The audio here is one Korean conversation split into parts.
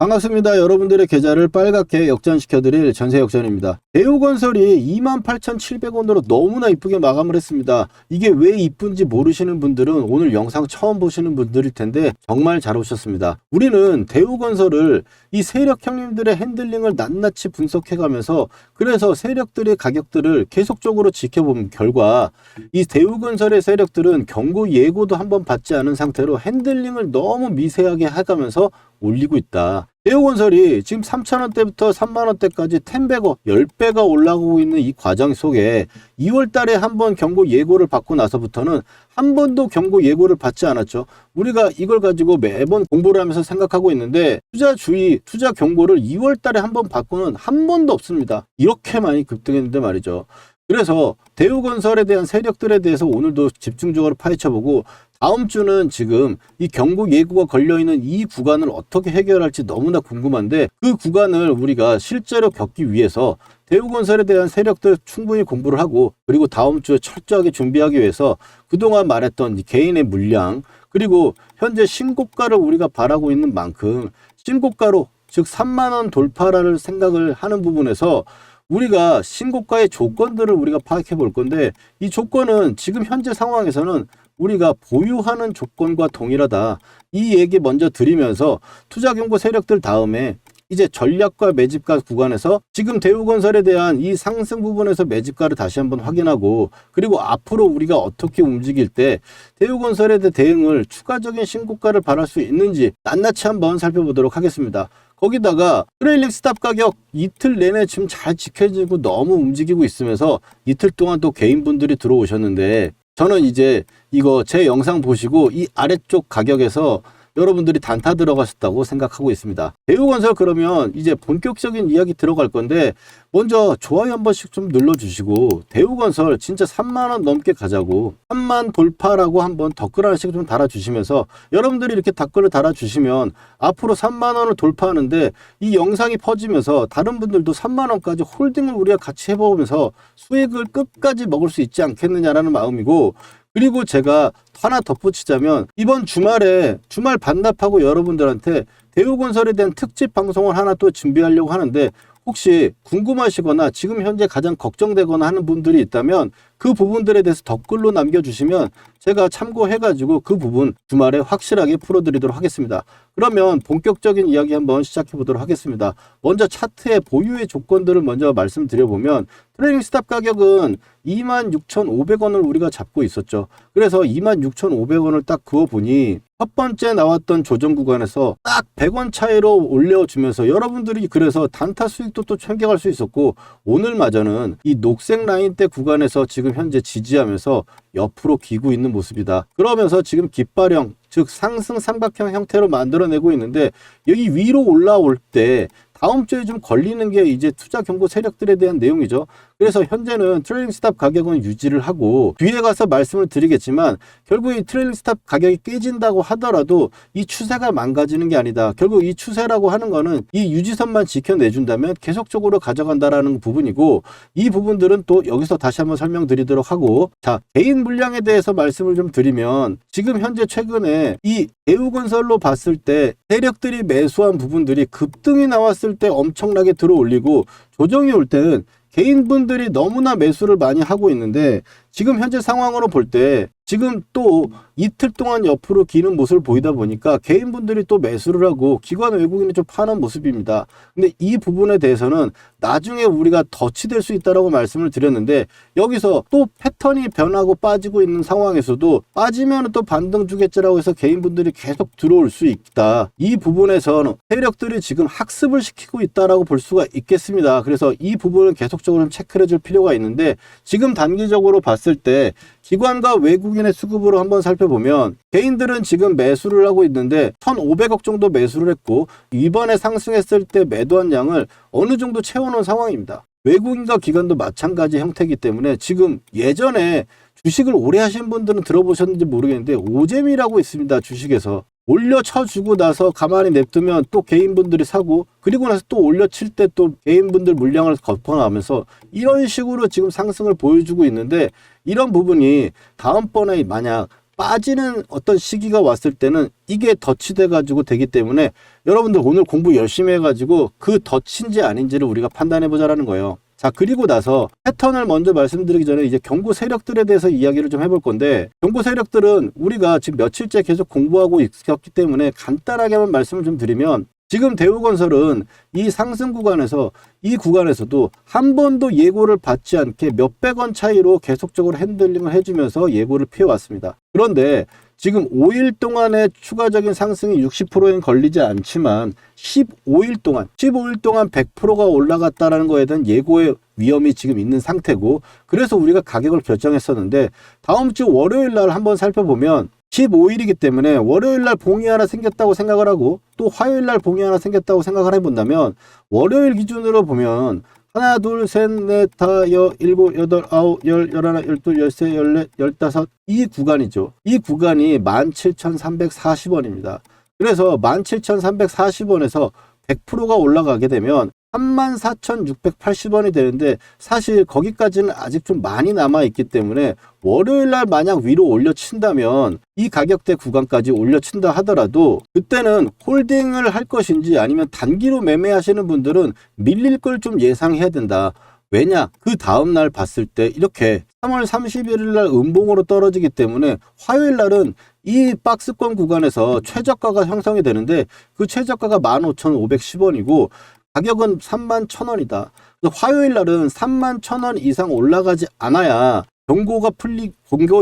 반갑습니다. 여러분들의 계좌를 빨갛게 역전시켜드릴 전세역전입니다. 대우건설이 28,700원으로 너무나 이쁘게 마감을 했습니다. 이게 왜 이쁜지 모르시는 분들은 오늘 영상 처음 보시는 분들일 텐데 정말 잘 오셨습니다. 우리는 대우건설을 이 세력 형님들의 핸들링을 낱낱이 분석해가면서 그래서 세력들의 가격들을 계속적으로 지켜본 결과 이 대우건설의 세력들은 경고 예고도 한번 받지 않은 상태로 핸들링을 너무 미세하게 해가면서 올리고 있다. 대우건설이 지금 3,000원대부터 3만원대까지 10배가 10배가 올라가고 있는 이 과정 속에 2월 달에 한번 경고 예고를 받고 나서부터는 한 번도 경고 예고를 받지 않았죠. 우리가 이걸 가지고 매번 공부를 하면서 생각하고 있는데 투자 주의, 투자 경고를 2월 달에 한번 받고는 한 번도 없습니다. 이렇게 많이 급등했는데 말이죠. 그래서 대우건설에 대한 세력들에 대해서 오늘도 집중적으로 파헤쳐보고 다음 주는 지금 이 경고 예고가 걸려있는 이 구간을 어떻게 해결할지 너무나 궁금한데 그 구간을 우리가 실제로 겪기 위해서 대우건설에 대한 세력들 충분히 공부를 하고 그리고 다음 주에 철저하게 준비하기 위해서 그동안 말했던 이 개인의 물량 그리고 현재 신고가를 우리가 바라고 있는 만큼 신고가로 즉 3만원 돌파를 생각을 하는 부분에서 우리가 신고가의 조건들을 우리가 파악해 볼 건데 이 조건은 지금 현재 상황에서는 우리가 보유하는 조건과 동일하다. 이 얘기 먼저 드리면서 투자경고 세력들 다음에 이제 전략과 매집가 구간에서 지금 대우건설에 대한 이 상승 부분에서 매집가를 다시 한번 확인하고 그리고 앞으로 우리가 어떻게 움직일 때 대우건설에 대한 대응을 추가적인 신고가를 바랄 수 있는지 낱낱이 한번 살펴보도록 하겠습니다. 거기다가 트레일링 스탑 가격 이틀 내내 지금 잘 지켜지고 너무 움직이고 있으면서 이틀 동안 또 개인분들이 들어오셨는데 저는 이제 이거 제 영상 보시고 이 아래쪽 가격에서 여러분들이 단타 들어가셨다고 생각하고 있습니다. 대우건설 그러면 이제 본격적인 이야기 들어갈 건데 먼저 좋아요 한 번씩 좀 눌러주시고 대우건설 진짜 3만원 넘게 가자고 3만 돌파라고 한번 댓글 하나씩 좀 달아주시면서 여러분들이 이렇게 댓글을 달아주시면 앞으로 3만원을 돌파하는데 이 영상이 퍼지면서 다른 분들도 3만원까지 홀딩을 우리가 같이 해보면서 수익을 끝까지 먹을 수 있지 않겠느냐라는 마음이고 그리고 제가 하나 덧붙이자면 이번 주말에 주말 반납하고 여러분들한테 대우건설에 대한 특집 방송을 하나 또 준비하려고 하는데 혹시 궁금하시거나 지금 현재 가장 걱정되거나 하는 분들이 있다면 그 부분들에 대해서 댓글로 남겨주시면 제가 참고해가지고 그 부분 주말에 확실하게 풀어드리도록 하겠습니다. 그러면 본격적인 이야기 한번 시작해 보도록 하겠습니다. 먼저 차트의 보유의 조건들을 먼저 말씀드려보면 트레이링 스탑 가격은 26,500원을 우리가 잡고 있었죠. 그래서 26,500원을 딱 그어보니 첫 번째 나왔던 조정 구간에서 딱 100원 차이로 올려주면서 여러분들이 그래서 단타 수익도 또 챙겨갈 수 있었고 오늘마저는 이 녹색 라인대 구간에서 지금 현재 지지하면서 옆으로 기고 있는 모습이다. 그러면서 지금 깃발형 즉 상승 삼각형 형태로 만들어내고 있는데 여기 위로 올라올 때 다음 주에 좀 걸리는 게 이제 투자 경고 세력들에 대한 내용이죠. 그래서 현재는 트레일링 스탑 가격은 유지를 하고 뒤에 가서 말씀을 드리겠지만 결국 이 트레일링 스탑 가격이 깨진다고 하더라도 이 추세가 망가지는 게 아니다. 결국 이 추세라고 하는 거는 이 유지선만 지켜내준다면 계속적으로 가져간다라는 부분이고 이 부분들은 또 여기서 다시 한번 설명드리도록 하고 자 개인 물량에 대해서 말씀을 좀 드리면 지금 현재 최근에 이 대우건설로 봤을 때 세력들이 매수한 부분들이 급등이 나왔을 때 엄청나게 들어올리고 조정이 올 때는 개인분들이 너무나 매수를 많이 하고 있는데 지금 현재 상황으로 볼 때 지금 또 이틀 동안 옆으로 기는 모습을 보이다 보니까 개인분들이 또 매수를 하고 기관 외국인이 좀 파는 모습입니다. 근데 이 부분에 대해서는 나중에 우리가 덫이 될 수 있다라고 말씀을 드렸는데 여기서 또 패턴이 변하고 빠지고 있는 상황에서도 빠지면 또 반등 주겠지라고 해서 개인분들이 계속 들어올 수 있다. 이 부분에서는 세력들이 지금 학습을 시키고 있다라고 볼 수가 있겠습니다. 그래서 이 부분은 계속적으로 체크를 해줄 필요가 있는데 지금 단기적으로 봤을 때 기관과 외국인의 수급으로 한번 살펴보면 개인들은 지금 매수를 하고 있는데 1,500억 정도 매수를 했고 이번에 상승했을 때 매도한 양을 어느 정도 채워놓은 상황입니다. 외국인과 기관도 마찬가지 형태이기 때문에 지금 예전에 주식을 오래 하신 분들은 들어보셨는지 모르겠는데 오잼이라고 있습니다. 주식에서 올려쳐주고 나서 가만히 냅두면 또 개인분들이 사고 그리고 나서 또 올려칠 때 또 개인분들 물량을 걷어나가면서 이런 식으로 지금 상승을 보여주고 있는데 이런 부분이 다음번에 만약 빠지는 어떤 시기가 왔을 때는 이게 덫이 돼가지고 되기 때문에 여러분들 오늘 공부 열심히 해가지고 그 덫인지 아닌지를 우리가 판단해 보자라는 거예요. 자, 그리고 나서 패턴을 먼저 말씀드리기 전에 이제 경고 세력들에 대해서 이야기를 좀 해볼 건데, 경고 세력들은 우리가 지금 며칠째 계속 공부하고 있었기 때문에 간단하게만 말씀을 좀 드리면, 지금 대우건설은 이 상승 구간에서 이 구간에서도 한 번도 예고를 받지 않게 몇백 원 차이로 계속적으로 핸들링을 해주면서 예고를 피해왔습니다. 그런데 지금 5일 동안의 추가적인 상승이 60%엔 걸리지 않지만 15일 동안 100%가 올라갔다는 거에 대한 예고의 위험이 지금 있는 상태고, 그래서 우리가 가격을 결정했었는데, 다음 주 월요일 날 한번 살펴보면 15일이기 때문에 월요일 날 봉이 하나 생겼다고 생각을 하고 또 화요일 날 봉이 하나 생겼다고 생각을 해본다면, 월요일 기준으로 보면 하나, 둘, 셋, 넷, 다, 일곱, 여덟, 아홉, 열, 열하나, 열둘, 열세, 열넷, 열다섯, 이 구간이죠. 이 구간이 17,340원입니다. 그래서 17,340원에서 100%가 올라가게 되면 34,680원이 되는데, 사실 거기까지는 아직 좀 많이 남아있기 때문에 월요일날 만약 위로 올려친다면 이 가격대 구간까지 올려친다 하더라도 그때는 홀딩을 할 것인지 아니면 단기로 매매하시는 분들은 밀릴 걸 좀 예상해야 된다. 왜냐? 그 다음날 봤을 때 이렇게 3월 31일 날 음봉으로 떨어지기 때문에 화요일 날은 이 박스권 구간에서 최저가가 형성이 되는데, 그 최저가가 15,510원이고 가격은 31,000원이다. 화요일 날은 31,000원 이상 올라가지 않아야 경고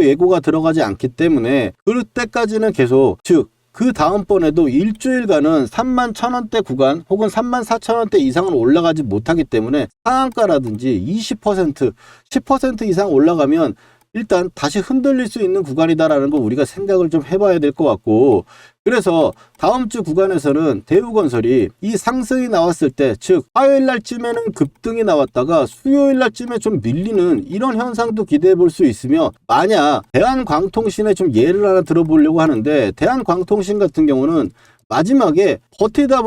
예고가 들어가지 않기 때문에 그때까지는 계속, 즉 그 다음번에도 일주일간은 31,000원대 구간 혹은 34,000원대 이상은 올라가지 못하기 때문에 상한가라든지 20%, 10% 이상 올라가면 일단 다시 흔들릴 수 있는 구간이다라는 거 우리가 생각을 좀 해봐야 될 것 같고, 그래서 다음 주 구간에서는 대우건설이 이 상승이 나왔을 때, 즉 화요일 날쯤에는 급등이 나왔다가 수요일 날쯤에 좀 밀리는 이런 현상도 기대해 볼 수 있으며, 만약 대한광통신에 좀 예를 하나 들어보려고 하는데, 대한광통신 같은 경우는 마지막에 버티다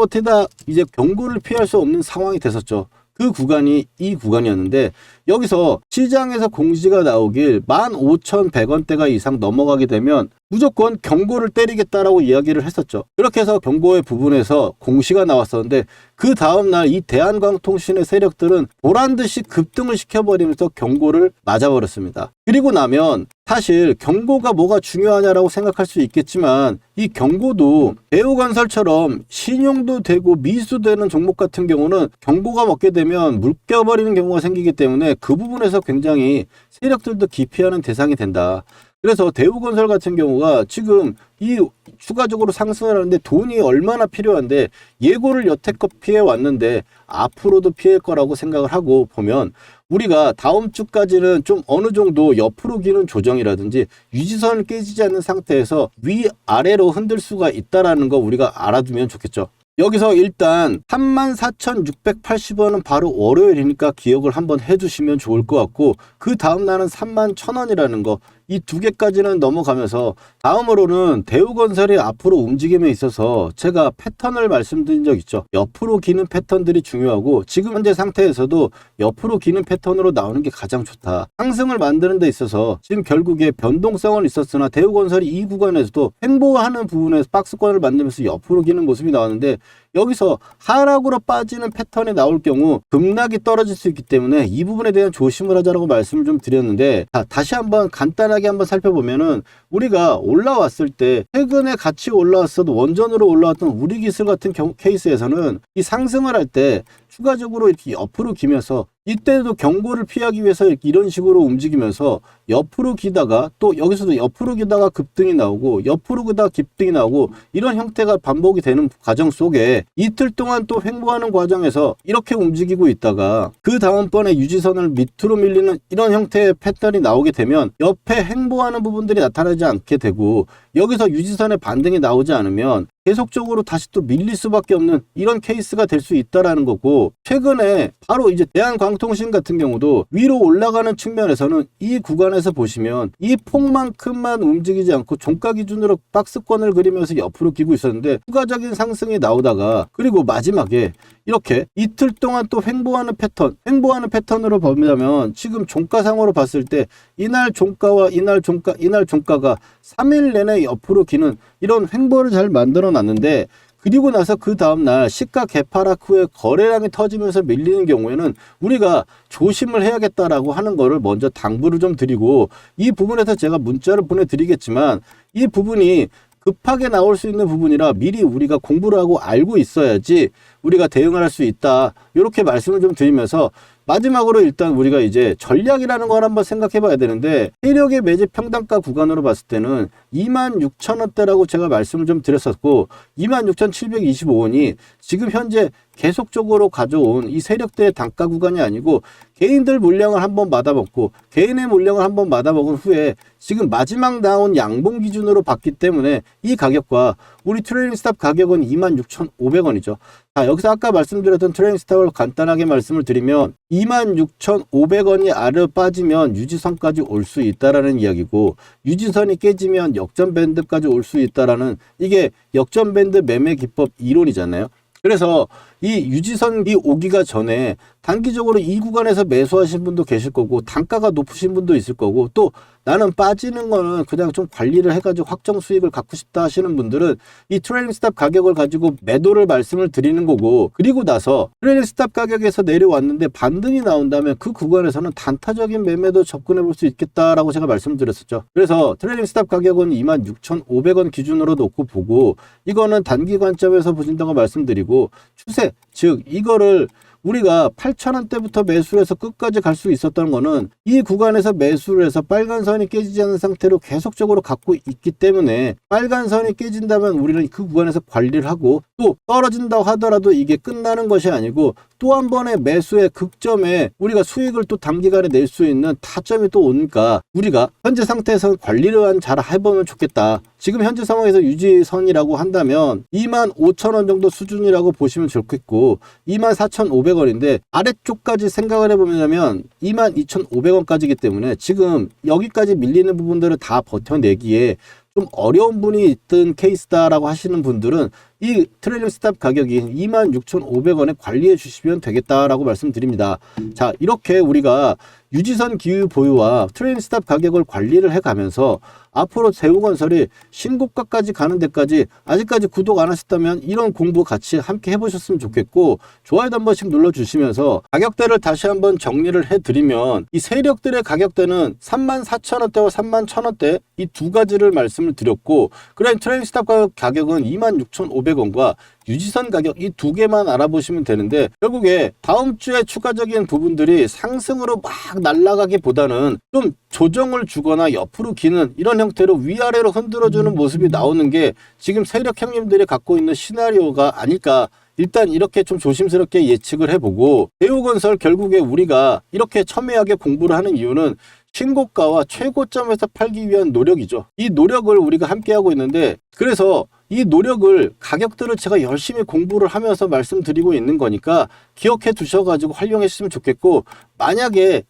이제 경고를 피할 수 없는 상황이 됐었죠. 그 구간이 이 구간이었는데, 여기서 시장에서 공시가 나오길 15,100원대가 이상 넘어가게 되면 무조건 경고를 때리겠다라고 이야기를 했었죠. 그렇게 해서 경고의 부분에서 공시가 나왔었는데, 그 다음날 이 대한광통신의 세력들은 보란듯이 급등을 시켜버리면서 경고를 맞아버렸습니다. 그리고 나면 사실 경고가 뭐가 중요하냐라고 생각할 수 있겠지만, 이 경고도 대우건설처럼 신용도 되고 미수되는 종목 같은 경우는 경고가 먹게 되면 묶여버리는 경우가 생기기 때문에 그 부분에서 굉장히 세력들도 기피하는 대상이 된다. 그래서 대우건설 같은 경우가 지금 이 추가적으로 상승을 하는데 돈이 얼마나 필요한데, 예고를 여태껏 피해 왔는데 앞으로도 피할 거라고 생각을 하고 보면, 우리가 다음 주까지는 좀 어느 정도 옆으로 기는 조정이라든지 유지선을 깨지지 않는 상태에서 위아래로 흔들 수가 있다라는 거 우리가 알아두면 좋겠죠. 여기서 일단 34,680원은 바로 월요일이니까 기억을 한번 해두시면 좋을 것 같고, 그 다음 날은 31,000원이라는 거, 이 두 개까지는 넘어가면서 다음으로는 대우건설이 앞으로 움직임에 있어서 제가 패턴을 말씀드린 적 있죠. 옆으로 기는 패턴들이 중요하고, 지금 현재 상태에서도 옆으로 기는 패턴으로 나오는 게 가장 좋다. 상승을 만드는 데 있어서 지금 결국에 변동성은 있었으나 대우건설이 이 구간에서도 횡보하는 부분에서 박스권을 만들면서 옆으로 기는 모습이 나왔는데, 여기서 하락으로 빠지는 패턴이 나올 경우 급락이 떨어질 수 있기 때문에 이 부분에 대한 조심을 하자라고 말씀을 좀 드렸는데, 다시 한번 간단하게 한번 살펴보면은, 우리가 올라왔을 때 최근에 같이 올라왔어도 원전으로 올라왔던 우리기술 같은 케이스에서는 이 상승을 할 때 추가적으로 이렇게 옆으로 기면서, 이때도 경고를 피하기 위해서 이런 식으로 움직이면서 옆으로 기다가 또 여기서도 옆으로 기다가 급등이 나오고 옆으로 기다가 급등이 나오고, 이런 형태가 반복이 되는 과정 속에 이틀 동안 또 횡보하는 과정에서 이렇게 움직이고 있다가 그 다음번에 유지선을 밑으로 밀리는 이런 형태의 패턴이 나오게 되면 옆에 횡보하는 부분들이 나타나지 않게 되고, 여기서 유지선의 반등이 나오지 않으면 계속적으로 다시 또 밀릴 수밖에 없는 이런 케이스가 될 수 있다라는 거고, 최근에 바로 이제 대한광통신 같은 경우도 위로 올라가는 측면에서는 이 구간에서 보시면 이 폭만큼만 움직이지 않고 종가 기준으로 박스권을 그리면서 옆으로 기고 있었는데 추가적인 상승이 나오다가 그리고 마지막에 이렇게 이틀 동안 또 횡보하는 패턴으로 보자면 지금 종가상으로 봤을 때 이날 종가와 이날 종가가 3일 내내 옆으로 기는 이런 횡보를 잘 만들어 놨는데, 그리고 나서 그 다음날 시가 개파락 후에 거래량이 터지면서 밀리는 경우에는 우리가 조심을 해야겠다라고 하는 거를 먼저 당부를 좀 드리고, 이 부분에서 제가 문자를 보내드리겠지만 이 부분이 급하게 나올 수 있는 부분이라 미리 우리가 공부를 하고 알고 있어야지 우리가 대응을 할 수 있다, 이렇게 말씀을 좀 드리면서, 마지막으로 일단 우리가 이제 전략이라는 걸 한번 생각해 봐야 되는데, 세력의 매집 평단가 구간으로 봤을 때는 26,000원대라고 제가 말씀을 좀 드렸었고, 26,725원이 지금 현재 계속적으로 가져온 이 세력대의 단가 구간이 아니고 개인들 물량을 한번 받아먹고 개인의 물량을 한번 받아먹은 후에 지금 마지막 나온 양봉 기준으로 봤기 때문에 이 가격과 우리 트레이ling 스탑 가격은 26,500원이죠. 자, 여기서 아까 말씀드렸던 트레이ling 스탑을 간단하게 말씀을 드리면 26,500원이 아래로 빠지면 유지선까지 올 수 있다라는 이야기고, 유지선이 깨지면 역전 밴드까지 올 수 있다라는, 이게 역전 밴드 매매 기법 이론이잖아요. 그래서 이 유지선이 오기가 전에 단기적으로 이 구간에서 매수하신 분도 계실 거고, 단가가 높으신 분도 있을 거고, 또 나는 빠지는 거는 그냥 좀 관리를 해가지고 확정 수익을 갖고 싶다 하시는 분들은 이 트레이ling 스탑 가격을 가지고 매도를 말씀을 드리는 거고, 그리고 나서 트레이ling 스탑 가격에서 내려왔는데 반등이 나온다면 그 구간에서는 단타적인 매매도 접근해 볼 수 있겠다라고 제가 말씀드렸었죠. 그래서 트레이ling 스탑 가격은 26,500원 기준으로 놓고 보고, 이거는 단기 관점에서 보신다고 말씀드리고, 추세, 즉 이거를 우리가 8,000원대부터 매수를 해서 끝까지 갈 수 있었던 거는 이 구간에서 매수를 해서 빨간 선이 깨지지 않은 상태로 계속적으로 갖고 있기 때문에, 빨간 선이 깨진다면 우리는 그 구간에서 관리를 하고, 또 떨어진다고 하더라도 이게 끝나는 것이 아니고 또 한 번의 매수의 극점에 우리가 수익을 또 단기간에 낼 수 있는 타점이 또 오니까 우리가 현재 상태에서 관리를 잘 해보면 좋겠다. 지금 현재 상황에서 유지선이라고 한다면 25,000원 정도 수준이라고 보시면 좋겠고, 24,500원인데 아래쪽까지 생각을 해보면 22,500원까지이기 때문에 지금 여기까지 밀리는 부분들을 다 버텨내기에 좀 어려운 분이 있던 케이스다라고 하시는 분들은 이 트레이ling 스탑 가격이 26,500원에 관리해 주시면 되겠다라고 말씀드립니다. 자, 이렇게 우리가 유지선 기후 보유와 트레이ling 스탑 가격을 관리를 해가면서 앞으로 대우건설이 신고가까지 가는 데까지, 아직까지 구독 안 하셨다면 이런 공부 같이 함께 해보셨으면 좋겠고, 좋아요도 한 번씩 눌러주시면서 가격대를 다시 한번 정리를 해드리면, 이 세력들의 가격대는 34,000원대와 31,000원대 이 두 가지를 말씀을 드렸고, 그런 트레이ling 스탑 가격은 26,500원과 유지선 가격 이 두 개만 알아보시면 되는데, 결국에 다음 주에 추가적인 부분들이 상승으로 막 날아가기보다는 좀 조정을 주거나 옆으로 기는 이런 형태로 위아래로 흔들어주는 모습이 나오는 게 지금 세력 형님들이 갖고 있는 시나리오가 아닐까, 일단 이렇게 좀 조심스럽게 예측을 해보고, 대우건설 결국에 우리가 이렇게 첨예하게 공부를 하는 이유는 신고가와 최고점에서 팔기 위한 노력이죠. 이 노력을 우리가 함께 하고 있는데, 그래서 이 노력을, 가격들을 제가 열심히 공부를 하면서 말씀드리고 있는 거니까 기억해 두셔가지고 활용해 주시면 좋겠고, 만약에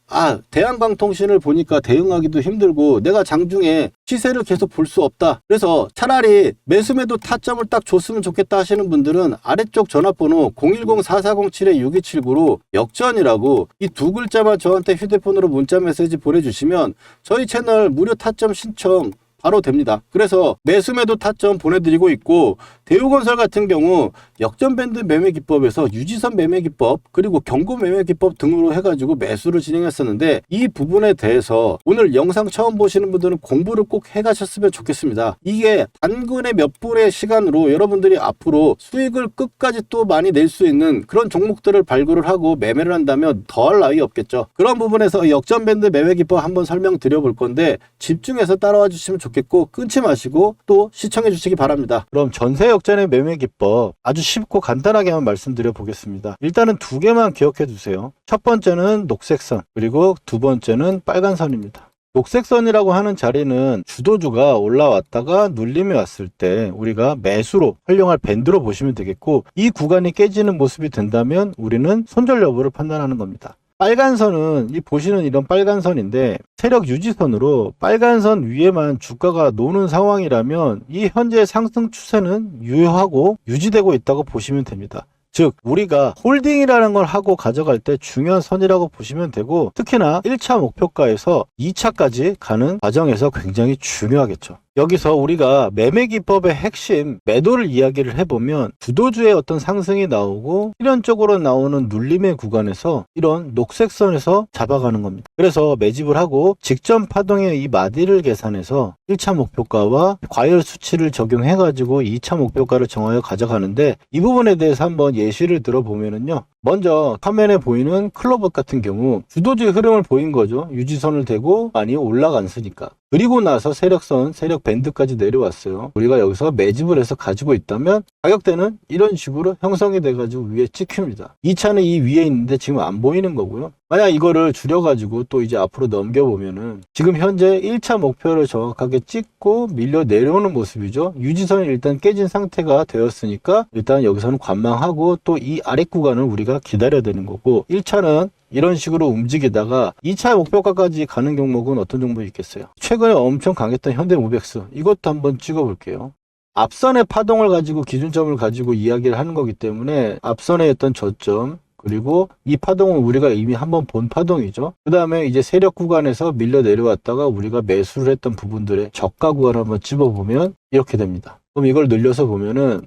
대한광통신을 보니까 대응하기도 힘들고 내가 장중에 시세를 계속 볼 수 없다, 그래서 차라리 매수매도 타점을 딱 줬으면 좋겠다 하시는 분들은 아래쪽 전화번호 010-4407-6279로 역전이라고 이 두 글자만 저한테 휴대폰으로 문자 메시지 보내주시면 저희 채널 무료 타점 신청 바로 됩니다. 그래서 매수매도 타점 보내드리고 있고, 대우건설 같은 경우 역전밴드 매매 기법에서 유지선 매매 기법 그리고 경고 매매 기법 등으로 해가지고 매수를 진행했었는데, 이 부분에 대해서 오늘 영상 처음 보시는 분들은 공부를 꼭 해가셨으면 좋겠습니다. 이게 단근의 몇 분의 시간으로 여러분들이 앞으로 수익을 끝까지 또 많이 낼 수 있는 그런 종목들을 발굴을 하고 매매를 한다면 더할 나위 없겠죠. 그런 부분에서 역전밴드 매매 기법 한번 설명드려 볼 건데 집중해서 따라와 주시면 좋겠고, 끊지 마시고 또 시청해 주시기 바랍니다. 그럼 전세 역전의 매매 기법 아주 쉽고 간단하게만 말씀드려 보겠습니다. 일단은 두 개만 기억해 두세요. 첫 번째는 녹색 선, 그리고 두 번째는 빨간 선입니다. 녹색선이라고 하는 자리는 주도주가 올라왔다가 눌림이 왔을 때 우리가 매수로 활용할 밴드로 보시면 되겠고, 이 구간이 깨지는 모습이 된다면 우리는 손절 여부를 판단하는 겁니다. 빨간 선은 이 보시는 이런 빨간 선인데 세력 유지선으로 빨간 선 위에만 주가가 노는 상황이라면 이 현재 상승 추세는 유효하고 유지되고 있다고 보시면 됩니다. 즉 우리가 홀딩이라는 걸 하고 가져갈 때 중요한 선이라고 보시면 되고, 특히나 1차 목표가에서 2차까지 가는 과정에서 굉장히 중요하겠죠. 여기서 우리가 매매 기법의 핵심 매도를 이야기를 해보면 주도주의 어떤 상승이 나오고 필연적으로 나오는 눌림의 구간에서 이런 녹색선에서 잡아가는 겁니다. 그래서 매집을 하고 직전 파동의 이 마디를 계산해서 1차 목표가와 과열 수치를 적용해 가지고 2차 목표가를 정하여 가져가는데, 이 부분에 대해서 한번 예시를 들어보면은요, 먼저 화면에 보이는 클로버 같은 경우 주도주의 흐름을 보인 거죠. 유지선을 대고 많이 올라갔으니까. 그리고 나서 세력선, 세력 밴드까지 내려왔어요. 우리가 여기서 매집을 해서 가지고 있다면 가격대는 이런 식으로 형성이 돼가지고 위에 찍힙니다. 2차는 이 위에 있는데 지금 안 보이는 거고요. 만약 이거를 줄여가지고 또 이제 앞으로 넘겨보면은 지금 현재 1차 목표를 정확하게 찍고 밀려 내려오는 모습이죠. 유지선이 일단 깨진 상태가 되었으니까 일단 여기서는 관망하고 또 이 아래 구간을 우리가 기다려야 되는 거고, 1차는 이런 식으로 움직이다가 2차 목표가까지 가는 종목은 어떤 종목이 있겠어요? 최근에 엄청 강했던 현대모백스, 이것도 한번 찍어볼게요. 앞선의 파동을 가지고 기준점을 가지고 이야기를 하는 거기 때문에 앞선의 어떤 저점, 그리고 이 파동은 우리가 이미 한번 본 파동이죠. 그 다음에 이제 세력 구간에서 밀려 내려왔다가 우리가 매수를 했던 부분들의 저가 구간을 한번 집어보면 이렇게 됩니다. 그럼 이걸 늘려서 보면은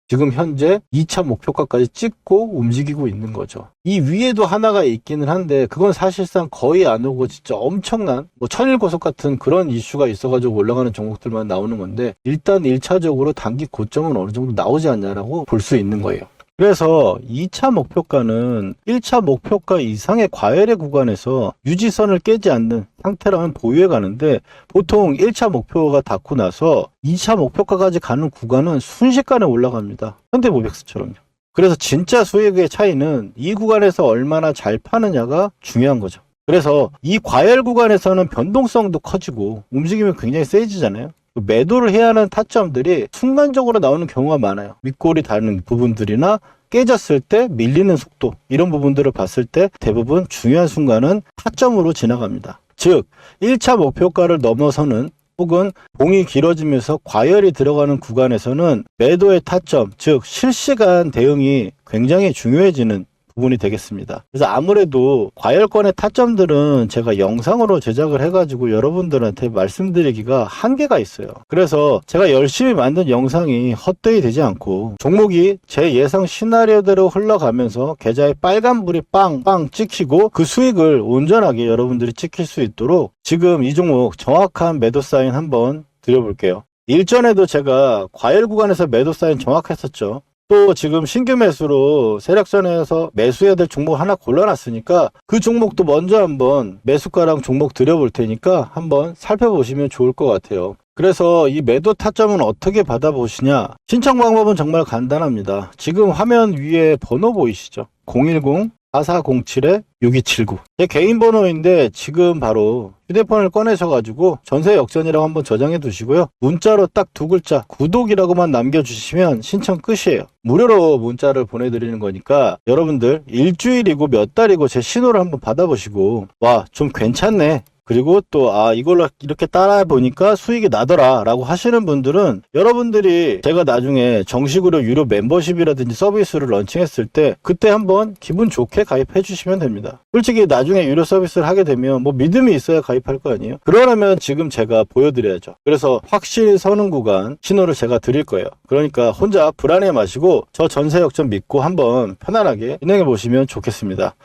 지금 현재 2차 목표가까지 찍고 움직이고 있는 거죠. 이 위에도 하나가 있기는 한데 그건 사실상 거의 안 오고 진짜 엄청난 천일고속 같은 그런 이슈가 있어가지고 올라가는 종목들만 나오는 건데, 일단 1차적으로 단기 고점은 어느 정도 나오지 않냐라고 볼 수 있는 거예요. 그래서 2차 목표가는 1차 목표가 이상의 과열의 구간에서 유지선을 깨지 않는 상태라면 보유해 가는데, 보통 1차 목표가 닿고 나서 2차 목표가까지 가는 구간은 순식간에 올라갑니다. 현대모백스처럼요. 그래서 진짜 수익의 차이는 이 구간에서 얼마나 잘 파느냐가 중요한 거죠. 그래서 이 과열 구간에서는 변동성도 커지고 움직임이 굉장히 세지잖아요. 매도를 해야 하는 타점들이 순간적으로 나오는 경우가 많아요. 윗골이 닿는 부분들이나 깨졌을 때 밀리는 속도, 이런 부분들을 봤을 때 대부분 중요한 순간은 타점으로 지나갑니다. 즉 1차 목표가를 넘어서는 혹은 봉이 길어지면서 과열이 들어가는 구간에서는 매도의 타점, 즉 실시간 대응이 굉장히 중요해지는 부분이 되겠습니다. 그래서 아무래도 과열권의 타점들은 제가 영상으로 제작을 해가지고 여러분들한테 말씀드리기가 한계가 있어요. 그래서 제가 열심히 만든 영상이 헛되이 되지 않고 종목이 제 예상 시나리오대로 흘러가면서 계좌에 빨간불이 빵빵 찍히고 그 수익을 온전하게 여러분들이 찍힐 수 있도록 지금 이 종목 정확한 매도 사인 한번 드려볼게요. 일전에도 제가 과열 구간에서 매도 사인 정확했었죠. 또 지금 신규 매수로 세력선에서 매수해야 될 종목 하나 골라놨으니까 그 종목도 먼저 한번 매수가랑 종목 드려볼 테니까 한번 살펴보시면 좋을 것 같아요. 그래서 이 매도 타점은 어떻게 받아보시냐? 신청 방법은 정말 간단합니다. 지금 화면 위에 번호 보이시죠? 010-4407-6279 제 개인 번호인데 지금 바로 휴대폰을 꺼내셔가지고 전세 역전이라고 한번 저장해 두시고요. 문자로 딱 두 글자 구독이라고만 남겨주시면 신청 끝이에요. 무료로 문자를 보내드리는 거니까 여러분들 일주일이고 몇 달이고 제 신호를 한번 받아보시고 와, 좀 괜찮네, 그리고 또 이걸로 이렇게 따라 보니까 수익이 나더라 라고 하시는 분들은 여러분들이 제가 나중에 정식으로 유료 멤버십이라든지 서비스를 런칭했을 때 그때 한번 기분 좋게 가입해 주시면 됩니다. 솔직히 나중에 유료 서비스를 하게 되면 믿음이 있어야 가입할 거 아니에요. 그러려면 지금 제가 보여드려야죠. 그래서 확실히 서는 구간 신호를 제가 드릴 거예요. 그러니까 혼자 불안해 마시고 저 전세 역전 믿고 한번 편안하게 진행해 보시면 좋겠습니다.